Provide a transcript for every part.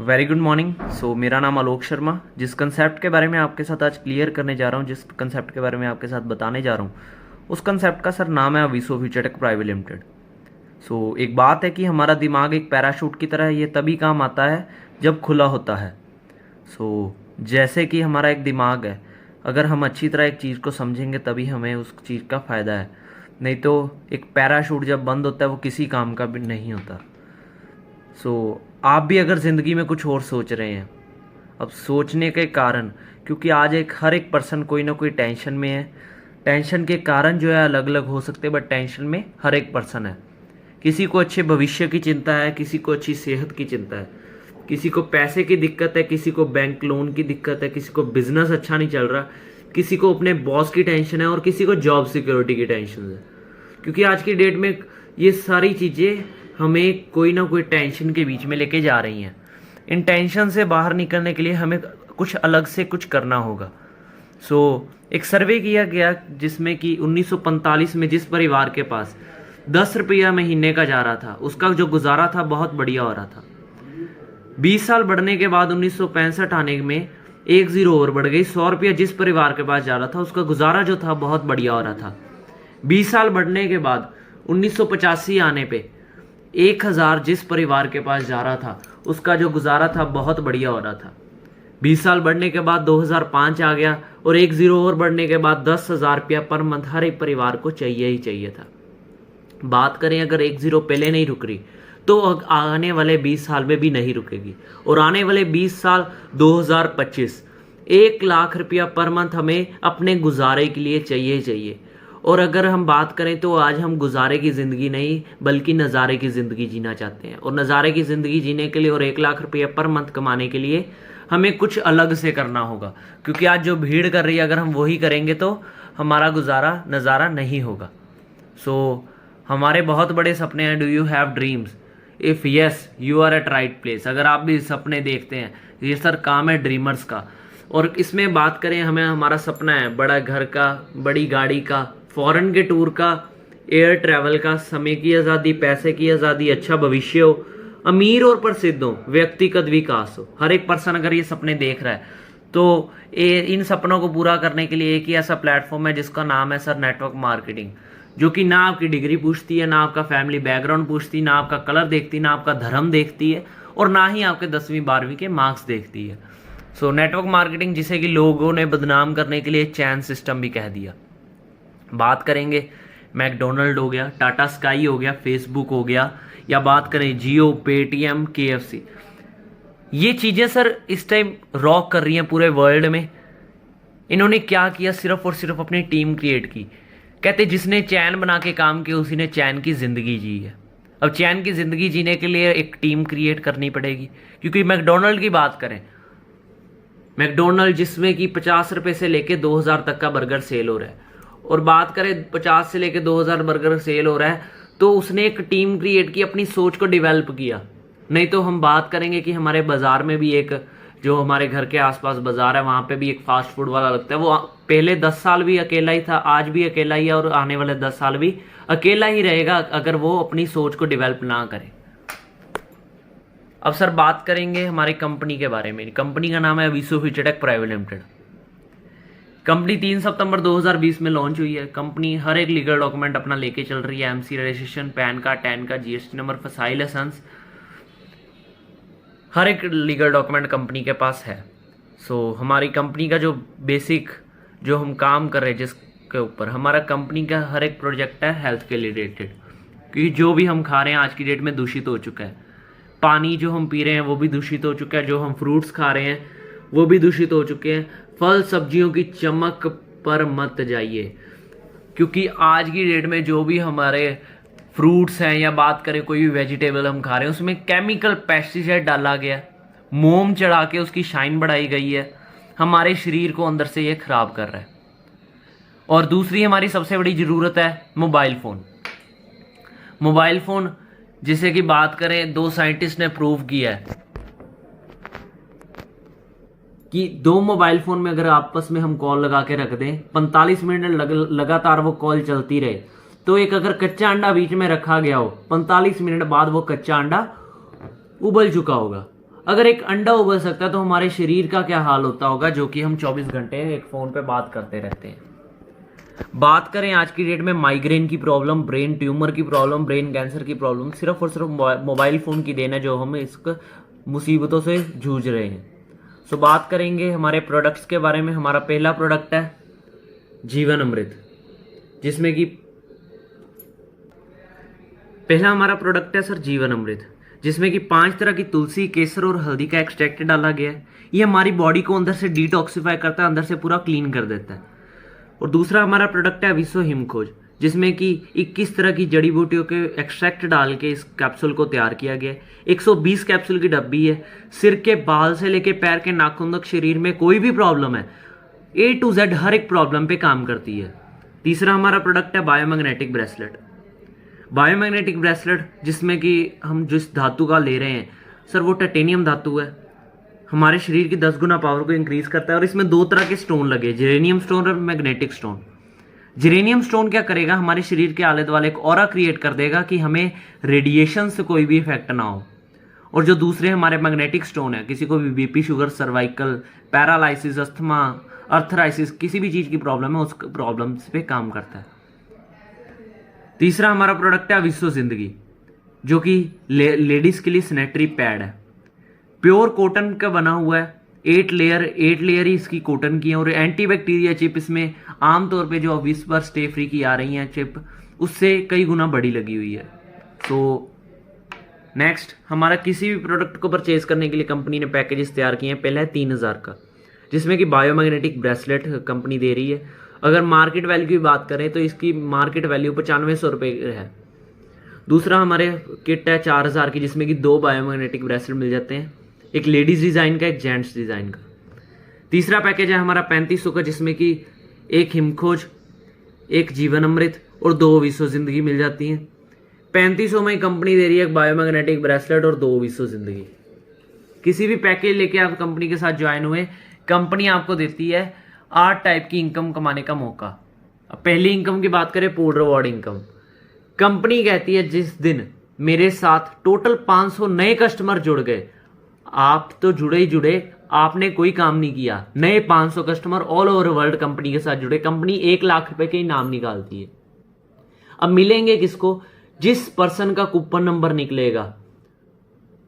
Very good morning. मेरा नाम आलोक शर्मा। जिस कंसेप्ट के बारे में आपके साथ आज क्लियर करने जा रहा हूँ, जिस कंसेप्ट के बारे में आपके साथ बताने जा रहा हूँ, उस कंसेप्ट का सर नाम है Aviso future tech private limited. एक बात है कि हमारा दिमाग एक पैराशूट की तरह है, ये तभी काम आता है जब खुला होता है। जैसे कि हमारा एक दिमाग है, अगर हम अच्छी तरह एक चीज़ को समझेंगे तभी हमें उस चीज़ का फ़ायदा है, नहीं तो एक पैराशूट जब बंद होता है वो किसी काम का भी नहीं होता। आप भी अगर ज़िंदगी में कुछ और सोच रहे हैं, अब सोचने के कारण, क्योंकि आज हर एक पर्सन कोई ना कोई टेंशन में है। टेंशन के कारण जो है अलग अलग हो सकते हैं, बट टेंशन में हर एक पर्सन है। किसी को अच्छे भविष्य की चिंता है, किसी को अच्छी सेहत की चिंता है, किसी को पैसे की दिक्कत है, किसी को बैंक लोन की दिक्कत है, किसी को बिजनेस अच्छा नहीं चल रहा, किसी को अपने बॉस की टेंशन है और किसी को जॉब सिक्योरिटी की टेंशन है। क्योंकि आज की डेट में ये सारी चीज़ें हमें कोई ना कोई टेंशन के बीच में लेके जा रही हैं। इन टेंशन से बाहर निकलने के लिए हमें कुछ अलग से कुछ करना होगा। एक सर्वे किया गया जिसमें कि 1945 में जिस परिवार के पास 10 रुपया महीने का जा रहा था, उसका जो गुजारा था बहुत बढ़िया हो रहा था। 20 साल बढ़ने के बाद 1965 आने में एक जीरो और बढ़ गई। 100 रुपया जिस परिवार के पास जा रहा था, उसका गुजारा जो था बहुत बढ़िया हो रहा था। 20 साल बढ़ने के बाद 1985 आने पे 1000 जिस परिवार के पास जा रहा था, उसका जो गुजारा था बहुत बढ़िया हो रहा था। 20 साल बढ़ने के बाद 2005 आ गया और एक जीरो और बढ़ने के बाद 10,000 रुपया पर मंथ हर एक परिवार को चाहिए ही चाहिए था। बात करें अगर एक जीरो पहले नहीं रुक रही तो आने वाले 20 साल में भी नहीं रुकेगी, और आने वाले 20 साल 2025 1 लाख रुपया पर मंथ हमें अपने गुजारे के लिए चाहिए चाहिए। और अगर हम बात करें तो आज हम गुजारे की ज़िंदगी नहीं बल्कि नज़ारे की ज़िंदगी जीना चाहते हैं, और नज़ारे की ज़िंदगी जीने के लिए और 1 लाख रुपये पर मंथ कमाने के लिए हमें कुछ अलग से करना होगा। क्योंकि आज जो भीड़ कर रही है, अगर हम वही करेंगे तो हमारा गुजारा नज़ारा नहीं होगा। हमारे बहुत बड़े सपने हैं। Do you have dreams? If yes, you are at right place. अगर आप भी सपने देखते हैं, ये सर काम है ड्रीमर्स का। और इसमें बात करें, हमें हमारा सपना है बड़ा घर का, बड़ी गाड़ी का, फॉरेन के टूर का, एयर ट्रैवल का, समय की आज़ादी, पैसे की आज़ादी, अच्छा भविष्य हो, अमीर और प्रसिद्ध हो, व्यक्तिगत विकास हो। हर एक पर्सन अगर ये सपने देख रहा है तो इन सपनों को पूरा करने के लिए एक ही ऐसा प्लेटफॉर्म है जिसका नाम है सर नेटवर्क मार्केटिंग, जो कि ना आपकी डिग्री पूछती है, ना आपका फैमिली बैकग्राउंड पूछती, ना आपका कलर देखती, ना आपका धर्म देखती है, और ना ही आपके 10वीं 12वीं के मार्क्स देखती है। नेटवर्क मार्केटिंग, जिसे कि लोगों ने बदनाम करने के लिए चैन सिस्टम भी कह दिया। बात करेंगे मैकडोनल्ड हो गया, टाटा स्काई हो गया, फेसबुक हो गया, या बात करें जियो, पेटीएम, KFC, ये चीज़ें सर इस टाइम रॉक कर रही हैं पूरे वर्ल्ड में। इन्होंने क्या किया? सिर्फ और सिर्फ अपनी टीम क्रिएट की। कहते जिसने चैन बना के काम किया उसी ने चैन की ज़िंदगी जी है। अब चैन की ज़िंदगी जीने के लिए एक टीम क्रिएट करनी पड़ेगी। क्योंकि मैकडोनल्ड की बात करें, मैकडोनल्ड जिसमें कि 50 रुपये से लेके 2000 तक का बर्गर सेल हो रहा है, और बात करें 50 से लेके 2000 बर्गर सेल हो रहा है, तो उसने एक टीम क्रिएट की, अपनी सोच को डेवलप किया। नहीं तो हम बात करेंगे कि हमारे बाज़ार में भी एक, जो हमारे घर के आसपास बाज़ार है, वहाँ पे भी एक फास्ट फूड वाला लगता है। वो पहले 10 साल भी अकेला ही था, आज भी अकेला ही है, और आने वाले 10 साल भी अकेला ही रहेगा अगर वो अपनी सोच को डेवलप ना करे। अब सर बात करेंगे हमारी कंपनी के बारे में। कंपनी का नाम है Aviso future tech private limited. Company 3 सितंबर 2020 में लॉन्च हुई है। कंपनी हर एक लीगल डॉक्यूमेंट अपना लेके चल रही है। MC registration, pan card, tan का, GST नंबर, फसाई लाइसेंस, हर एक लीगल डॉक्यूमेंट कंपनी के पास है। हमारी कंपनी का जो बेसिक जो हम काम कर रहे हैं, जिसके ऊपर हमारा कंपनी का हर एक प्रोजेक्ट है हेल्थ के रिलेटेड। क्योंकि जो भी हम खा रहे हैं आज की डेट में दूषित हो चुका है। पानी जो हम पी रहे हैं वो भी दूषित हो चुका है, जो हम फ्रूट्स खा रहे हैं वो भी दूषित हो चुके हैं। फल सब्जियों की चमक पर मत जाइए, क्योंकि आज की डेट में जो भी हमारे फ्रूट्स हैं, या बात करें कोई भी वेजिटेबल हम खा रहे हैं, उसमें केमिकल पेस्टिसाइड डाला गया, मोम चढ़ा के उसकी शाइन बढ़ाई गई है। हमारे शरीर को अंदर से ये खराब कर रहा है। और दूसरी हमारी सबसे बड़ी ज़रूरत है मोबाइल फ़ोन। मोबाइल फ़ोन जिसे कि बात करें, 2 साइंटिस्ट ने प्रूव किया है कि 2 मोबाइल फ़ोन में अगर आपस में हम कॉल लगा के रख दें, 45 मिनट लगातार वो कॉल चलती रहे, तो एक अगर कच्चा अंडा बीच में रखा गया हो, 45 मिनट बाद वो कच्चा अंडा उबल चुका होगा। अगर एक अंडा उबल सकता है तो हमारे शरीर का क्या हाल होता होगा, जो कि हम 24 घंटे एक फ़ोन पे बात करते रहते हैं। बात करें आज की डेट में माइग्रेन की प्रॉब्लम, ब्रेन ट्यूमर की प्रॉब्लम, ब्रेन कैंसर की प्रॉब्लम सिर्फ और सिर्फ मोबाइल फ़ोन की देन है जो हम इस मुसीबतों से जूझ रहे हैं। सो बात करेंगे हमारे प्रोडक्ट्स के बारे में। हमारा पहला प्रोडक्ट है जीवन अमृत, जिसमें कि पहला हमारा प्रोडक्ट है सर जीवन अमृत, जिसमें कि 5 तरह की तुलसी, केसर और हल्दी का एक्सट्रैक्ट डाला गया है। ये हमारी बॉडी को अंदर से डिटॉक्सिफाई करता है, अंदर से पूरा क्लीन कर देता है। और दूसरा हमारा प्रोडक्ट है विश्व हिमखोज, जिसमें कि 21 तरह की जड़ी बूटियों के एक्सट्रैक्ट डाल के इस कैप्सूल को तैयार किया गया है। 120 कैप्सूल की डब्बी है। सिर के बाल से लेके पैर के नाखून तक शरीर में कोई भी प्रॉब्लम है, A to Z हर एक प्रॉब्लम पे काम करती है। तीसरा हमारा प्रोडक्ट है बायोमैग्नेटिक ब्रेसलेट। बायोमैग्नेटिक ब्रेसलेट जिसमें कि हम जिस धातु का ले रहे हैं सर वो टाइटेनियम धातु है, हमारे शरीर की 10 गुना पावर को इंक्रीज करता है। और इसमें 2 तरह के स्टोन लगे, जेरेनियम स्टोन और मैग्नेटिक स्टोन। जेरेनियम स्टोन क्या करेगा, हमारे शरीर के आले दुआले एक ऑरा क्रिएट कर देगा कि हमें रेडिएशन से कोई भी इफेक्ट ना हो। और जो दूसरे हमारे मैग्नेटिक स्टोन है, किसी को भी BP, sugar, cervical, paralysis, asthma, arthritis, किसी भी चीज की प्रॉब्लम है, उस प्रॉब्लम पे काम करता है। तीसरा हमारा प्रोडक्ट है विश्व जिंदगी, जो कि लेडीज के लिए सैनिटरी पैड है। प्योर कॉटन का बना हुआ है, 8 लेयर ही इसकी कॉटन की है। और एंटी बैक्टीरिया चिप इसमें आमतौर पे जो विस्पर स्टे फ्री की आ रही हैं चिप, उससे कई गुना बड़ी लगी हुई है। सो नेक्स्ट हमारा किसी भी प्रोडक्ट को परचेज करने के लिए कंपनी ने पैकेजेस तैयार किए हैं। पहला है 3000 का, जिसमें कि बायोमैग्नेटिक ब्रेसलेट कंपनी दे रही है। अगर मार्केट वैल्यू की बात करें तो इसकी मार्केट वैल्यू 9500 रुपये है। दूसरा हमारे किट है 4000 की, जिसमें कि 2 बायोमैग्नेटिक ब्रेसलेट मिल जाते हैं, एक लेडीज डिज़ाइन का, एक जेंट्स डिज़ाइन का। तीसरा पैकेज है हमारा 3500 का, जिसमें कि 1 हिमखोज, 1 जीवन अमृत और 2 विश्व जिंदगी मिल जाती हैं। 3500 में कंपनी दे रही है एक बायोमैग्नेटिक ब्रेसलेट और 2 विश्व जिंदगी। किसी भी पैकेज लेके आप कंपनी के साथ ज्वाइन हुए, कंपनी आपको देती है 8 टाइप की इनकम कमाने का मौका। अब पहली इनकम की बात करें, पूल रिवॉर्ड इनकम। कंपनी कहती है जिस दिन मेरे साथ टोटल 500 नए कस्टमर जुड़ गए, आप तो जुड़े ही जुड़े, आपने कोई काम नहीं किया, नए 500 customer all over world company के साथ जुड़े, कंपनी 1 लाख रुपए के इनाम निकालती है। अब मिलेंगे किसको, जिस पर्सन का कूपन नंबर निकलेगा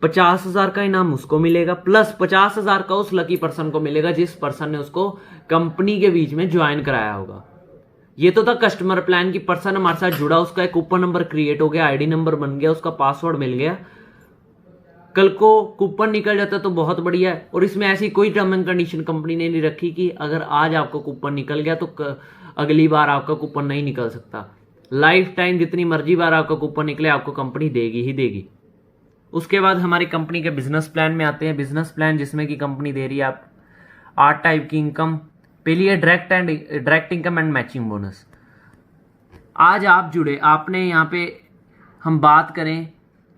50,000 का इनाम उसको मिलेगा, प्लस 50,000 का उस लकी पर्सन को मिलेगा जिस पर्सन ने उसको कंपनी के बीच में ज्वाइन कराया होगा। ये तो था कस्टमर प्लान की, पर्सन हमारे साथ जुड़ा, उसका एक कूपन नंबर क्रिएट हो गया, आईडी नंबर बन गया, उसका पासवर्ड मिल गया, कल को कूपन निकल जाता तो बहुत बढ़िया है। और इसमें ऐसी कोई टर्म एंड कंडीशन कंपनी ने नहीं रखी कि अगर आज आपका कूपन निकल गया तो अगली बार आपका कूपन नहीं निकल सकता। लाइफ टाइम जितनी मर्जी बार आपका कूपन निकले, आपको कंपनी देगी ही देगी। उसके बाद हमारी कंपनी के बिजनेस प्लान में आते हैं। बिजनेस प्लान जिसमें कि कंपनी दे रही है आप 8 टाइप की इनकम। पहली है direct income and matching bonus. आज आप जुड़े, आपने यहाँ पे हम बात करें,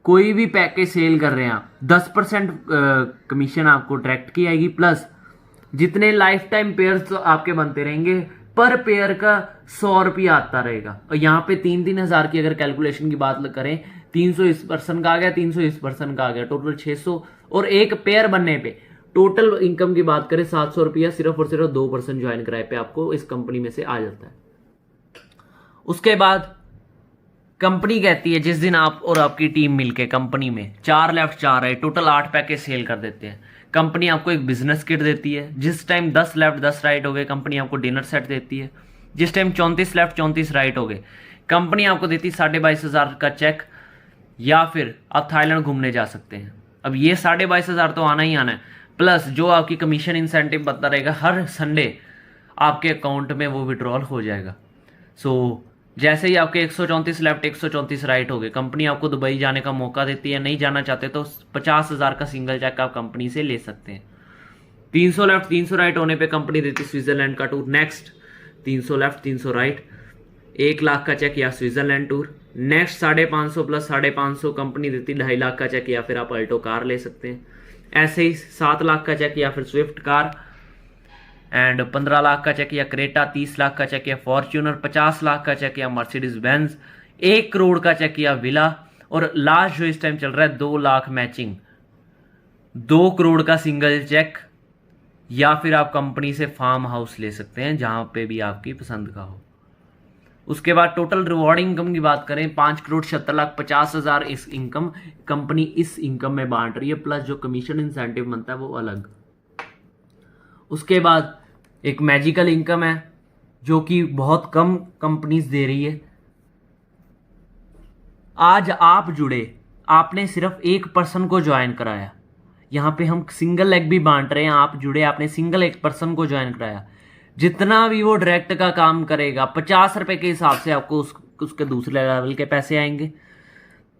कोई भी पैकेज सेल कर रहे हैं आप, 10% कमीशन आपको डायरेक्ट की आएगी, प्लस जितने लाइफ टाइम पेयर्स तो आपके बनते रहेंगे, पर पेयर का 100 रुपया आता रहेगा। और यहाँ पे 3-3 हज़ार की अगर कैलकुलेशन की बात करें, 300 इस पर्सन का आ गया, 300 इस पर्सन का आ गया, टोटल 600। और एक पेयर बनने पे टोटल इनकम की बात करें 700 रुपया सिर्फ और सिर्फ 2% ज्वाइन कराए पे आपको इस कंपनी में से आ जाता है। उसके बाद कंपनी कहती है जिस दिन आप और आपकी टीम मिलके कंपनी में 4 left 4 right total 8 package sell कर देते हैं, कंपनी आपको एक बिजनेस किट देती है। जिस टाइम 10 लेफ्ट 10 राइट हो गए, कंपनी आपको डिनर सेट देती है। जिस टाइम 34 लेफ्ट 34 राइट हो गए, कंपनी आपको देती है 22,500 का चेक, या फिर आप थाईलैंड घूमने जा सकते हैं। अब ये 22,500 तो आना ही आना है, प्लस जो आपकी कमीशन इंसेंटिव बनता रहेगा, हर संडे आपके अकाउंट में वो विड्रॉल हो जाएगा। सो जैसे ही आपके 134 लेफ्ट 134 राइट हो गए, कंपनी आपको दुबई जाने का मौका देती है। नहीं जाना चाहते तो 50,000 का सिंगल चेक आप कंपनी से ले सकते हैं। 300 लेफ्ट 300 राइट होने पे कंपनी देती है स्विट्जरलैंड का tour. Next 300 left 300 right 1 lakh का चेक या Switzerland tour. Next 550 plus 550 company देती 2.5 लाख का चेक, या फिर आप अल्टो कार ले सकते हैं। ऐसे ही 7 लाख का चेक या फिर स्विफ्ट कार, एंड 15 लाख का चेक या क्रेटा, 30 लाख का चेक या फॉर्च्यूनर, 50 लाख का चेक या मर्सिडीज बेंज, 1 करोड़ का चेक या विला, और लास्ट जो इस टाइम चल रहा है 2 लाख मैचिंग। 2 करोड़ का सिंगल चेक, या फिर आप कंपनी से फार्म हाउस ले सकते हैं जहां पे भी आपकी पसंद का हो। उसके बाद टोटल रिवॉर्ड इनकम की बात करें, 5,70,50,000 इस इनकम कंपनी इस इनकम में बांट रही है, प्लस जो कमीशन इंसेंटिव बनता है वो अलग। उसके बाद एक मैजिकल इनकम है जो कि बहुत कम कंपनीज दे रही है। आज आप जुड़े, आपने सिर्फ एक पर्सन को ज्वाइन कराया, यहाँ पे हम सिंगल लेग भी बांट रहे हैं, आप जुड़े, आपने सिंगल एक पर्सन को ज्वाइन कराया, जितना भी वो डायरेक्ट का काम करेगा 50 रुपए के हिसाब से आपको उसके दूसरे लेवल के पैसे आएंगे।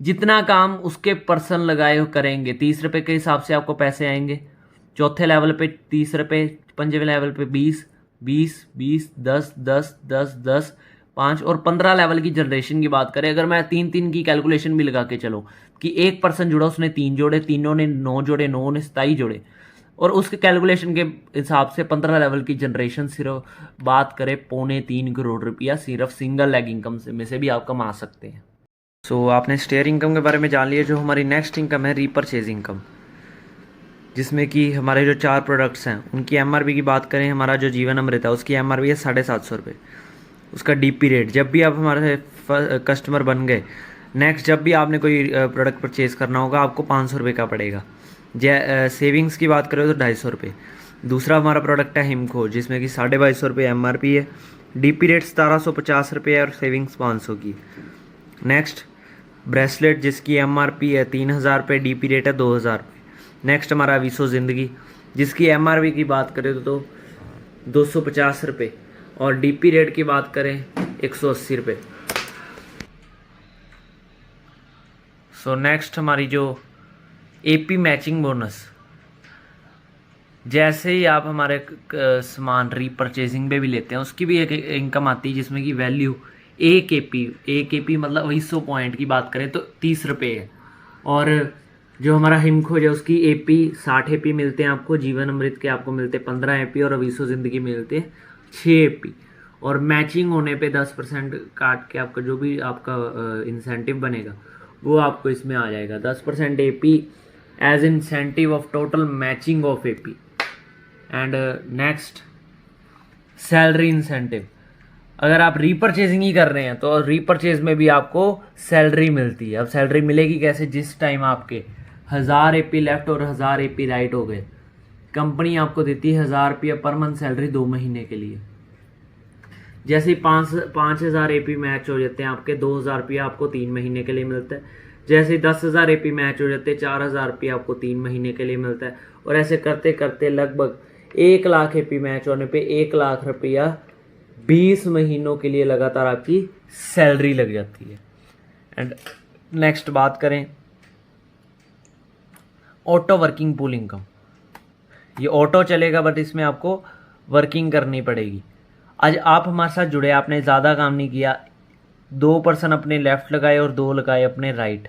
जितना काम उसके पर्सन लगाए हो करेंगे 30 रुपए के हिसाब से आपको पैसे आएंगे। चौथे लेवल पे 30 रुपए, पंजवें लेवल पे 20, 20, 20, 10, 10, 10, 10, 5 और 15 लेवल की जनरेशन की बात करें, अगर मैं 3-3 की कैलकुलेशन भी लगा के चलो कि एक पर्सन जुड़ा, उसने 3 जोड़े, तीनों ने 9 जोड़े, 9 ने 27 जोड़े, और उसके कैलकुलेशन के हिसाब से 15 लेवल की जनरेशन सिर्फ बात करें 2.25 करोड़ रुपया सिर्फ सिंगल लेग इनकम में से भी आप कमा सकते हैं। सो आपने स्टेयर इनकम के बारे में जान लिया। जो हमारी नेक्स्ट इनकम है रीपरचेज इनकम, जिसमें कि हमारे जो 4 प्रोडक्ट्स हैं उनकी एमआरपी की बात करें, हमारा जो जीवन अमृत है उसकी एमआरपी है 750 रुपये। उसका डीपी रेट, जब भी आप हमारे कस्टमर बन गए, नेक्स्ट जब भी आपने कोई प्रोडक्ट परचेज़ करना होगा आपको 500 रुपये का पड़ेगा। सेविंग्स की बात करें तो 250 रुपये। दूसरा हमारा प्रोडक्ट है हिमखो, जिसमें कि 2250 रुपये एमआरपी है, डीपी रेट 1750 रुपये और सेविंग्स 500 की। नेक्स्ट ब्रेसलेट, जिसकी एमआरपी है 3000 रुपये, डीपी रेट है 2000 रुपये। नेक्स्ट हमारा विसो ज़िंदगी, जिसकी एमआरपी की बात करें तो 250 रुपये और डीपी रेट की बात करें 180 रुपये। सो नेक्स्ट हमारी जो एपी मैचिंग बोनस, जैसे ही आप हमारे सामान रीपरचेजिंग पे भी लेते हैं उसकी भी एक इनकम आती है, जिसमें कि वैल्यू एक एपी मतलब 200 पॉइंट की बात करें तो 30 रुपये है। और जो हमारा हिमखोज है उसकी एपी 60 एपी मिलते हैं आपको, जीवन अमृत के आपको मिलते 15 एपी और अवीसो ज़िंदगी मिलते 6 एपी। और मैचिंग होने पे 10% काट के आपका जो भी आपका इंसेंटिव बनेगा वो आपको इसमें आ जाएगा। 10% AP as incentive of total matching of AP. And next salary incentive, अगर आप रीपरचेजिंग ही कर रहे हैं तो रीपरचेज में भी आपको सैलरी मिलती है। अब सैलरी मिलेगी कैसे? जिस टाइम आपके 1000 एपी लेफ्ट और 1000 एपी राइट हो गए, कंपनी आपको देती है 1000 रुपया पर मंथ सैलरी 2 महीने के लिए। जैसे ही 5000 एपी मैच हो जाते हैं आपके, 2000 रुपया आपको 3 महीने के लिए मिलता है। जैसे ही 10,000 एपी मैच हो जाते हैं, 4000 रुपया आपको 3 महीने के लिए मिलता है। और ऐसे करते करते लगभग 1 लाख एपी मैच होने पे 1 लाख रुपया 20 महीनों के लिए लगातार आपकी सैलरी लग जाती है। एंड नेक्स्ट बात करें ऑटो वर्किंग पूल इनकम, ये ऑटो चलेगा बट इसमें आपको वर्किंग करनी पड़ेगी। आज आप हमारे साथ जुड़े, आपने ज़्यादा काम नहीं किया, 2 पर्सन अपने लेफ्ट लगाए और 2 लगाए अपने राइट,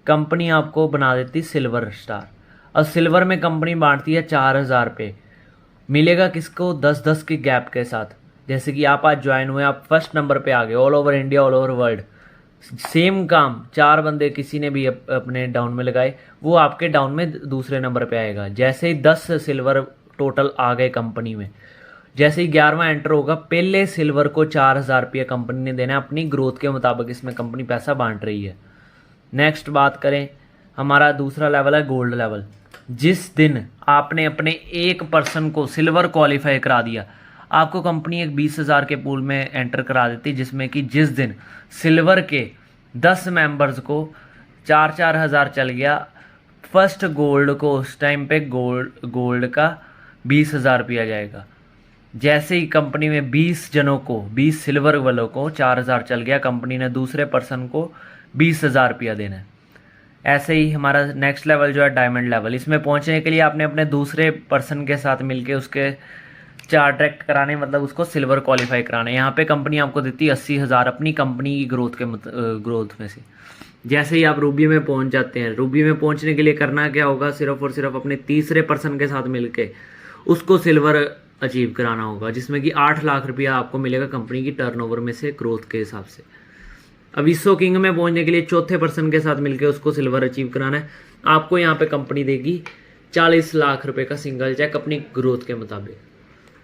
कंपनी आपको बना देती सिल्वर स्टार। अब सिल्वर में कंपनी बांटती है 4000 रुपये, मिलेगा किसको? 10-10 के गैप के साथ। जैसे कि आप आज ज्वाइन हुए, आप फर्स्ट नंबर पे आ गए, all over India, all over world, same काम 4 बंदे किसी ने भी अपने डाउन में लगाए, वो आपके डाउन में दूसरे नंबर पे आएगा। जैसे ही 10 सिल्वर टोटल आ गए कंपनी में, जैसे ही 11वां एंटर होगा, पहले सिल्वर को 4000 रुपये कंपनी ने देना है। अपनी ग्रोथ के मुताबिक इसमें कंपनी पैसा बांट रही है। नेक्स्ट बात करें, हमारा दूसरा लेवल है गोल्ड लेवल। जिस दिन आपने अपने एक पर्सन को सिल्वर क्वालिफाई करा दिया, आपको कंपनी एक 20,000 के पूल में एंटर करा देती, जिसमें कि जिस दिन सिल्वर के 10 मेंबर्स को 4-4 हज़ार चल गया, फर्स्ट गोल्ड को उस टाइम पे गोल्ड का 20,000 रुपया जाएगा। जैसे ही कंपनी में 20 जनों को, 20 सिल्वर वालों को 4000 चल गया, कंपनी ने दूसरे पर्सन को 20,000 रुपया देना है। ऐसे ही हमारा नेक्स्ट लेवल जो है डायमंड लेवल, इसमें पहुंचने के लिए आपने अपने दूसरे पर्सन के साथ मिलके उसके 4 डायरेक्ट कराने, मतलब उसको सिल्वर क्वालिफाई कराने। यहाँ पे कंपनी आपको देती है 80,000 अपनी कंपनी की ग्रोथ में से। जैसे ही आप रूबी में पहुंच जाते हैं, रूबी में पहुंचने के लिए करना क्या होगा? सिर्फ और सिर्फ अपने तीसरे पर्सन के साथ मिलके उसको सिल्वर अचीव कराना होगा, जिसमें कि 8 लाख रुपया आपको मिलेगा कंपनी की टर्नओवर में से ग्रोथ के हिसाब से। अब इसो किंग में पहुंचने के लिए चौथे पर्सन के साथ मिलकर उसको सिल्वर अचीव कराना है। आपको यहाँ पे कंपनी देगी 40 लाख रुपए का सिंगल चेक अपनी ग्रोथ के मुताबिक।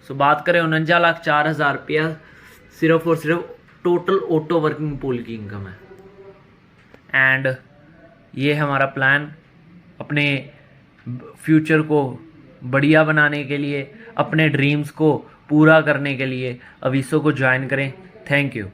सो बात करें 49,04,000 रुपया सिर्फ और सिर्फ टोटल ऑटो वर्किंग पूल की इनकम है। एंड ये हमारा प्लान अपने फ्यूचर को बढ़िया बनाने के लिए, अपने ड्रीम्स को पूरा करने के लिए अवीसो को ज्वाइन करें। Thank you.